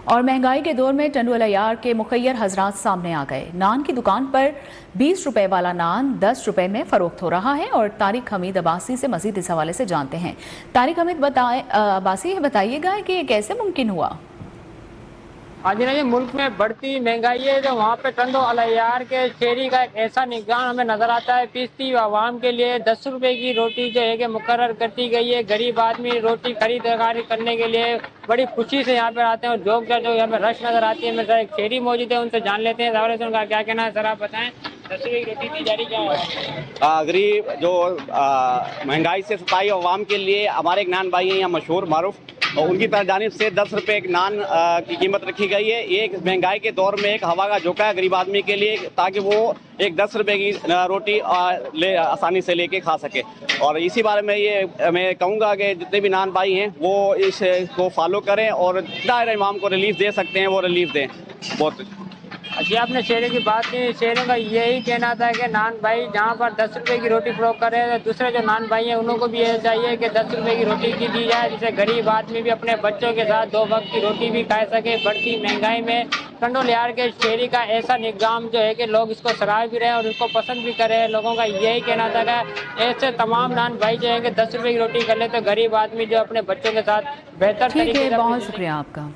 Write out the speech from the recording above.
اور مہنگائی کے دور میں ٹنڈو العیار کے مخیر حضرات سامنے آ گئے۔ نان کی دکان پر 20 روپے والا نان 10 روپے میں فروخت ہو رہا ہے۔ اور طارق حمید عباسی سے مزید اس حوالے سے جانتے ہیں۔ طارق حمید عباسی، بتائیے گا کہ یہ کیسے ممکن ہوا؟ جی ملک میں بڑھتی مہنگائی ہے تو وہاں پہ ٹنڈو العیار کے شہری کا ایک ایسا نظام ہمیں نظر آتا ہے۔ پیستی عوام کے لیے 10 روپے کی روٹی جو ہے کہ مقرر کرتی گئی ہے۔ غریب آدمی روٹی خریداری کرنے کے لیے بڑی خوشی سے یہاں پہ آتے ہیں اور جو یہاں پہ رش نظر آتی ہے۔ میرے ایک شہری موجود ہے، ان سے جان لیتے ہیں، ان کا کیا کہنا ہے۔ سر آپ بتائیں، 10 روپے کی روٹی دی جا رہی کیا؟ غریب جو مہنگائی سے ستائی عوام کے لیے ہمارے ایک نان بھائی ہیں یہاں مشہور معروف، اور ان کی جانب سے 10 روپے ایک نان کی قیمت رکھی گئی ہے۔ یہ مہنگائی کے دور میں ایک ہوا کا جھونکا ہے غریب آدمی کے لیے، تاکہ وہ ایک 10 روپے کی روٹی آسانی سے لے کے کھا سکے۔ اور اسی بارے میں میں کہوں گا کہ جتنے بھی نان بھائی ہیں وہ اس کو فالو کریں اور دائرہ امام کو ریلیف دے سکتے ہیں وہ ریلیف دیں۔ بہت جی، آپ نے شہروں کی بات کی، شہروں کا یہی کہنا تھا کہ نان بھائی جہاں پر 10 روپے کی روٹی فروخت کرے، دوسرے جو نان بھائی ہیں انہوں کو بھی یہ چاہیے کہ 10 روپے کی روٹی کی دی جائے، جسے غریب آدمی بھی اپنے بچوں کے ساتھ 2 وقت کی روٹی بھی کھا سکے۔ بڑھتی مہنگائی میں ٹنڈو العیار کے شہری کا ایسا نظام جو ہے کہ لوگ اس کو سراہ بھی رہے ہیں اور اس کو پسند بھی کرے ہیں۔ لوگوں کا یہی کہنا تھا کہ ایسے تمام نان بھائی جو ہے کہ 10 روپے کی روٹی کر لے تو غریب آدمی جو اپنے بچوں کے ساتھ بہتر ٹھیک طریقے ہے، سے بہت شکریہ آپ کا۔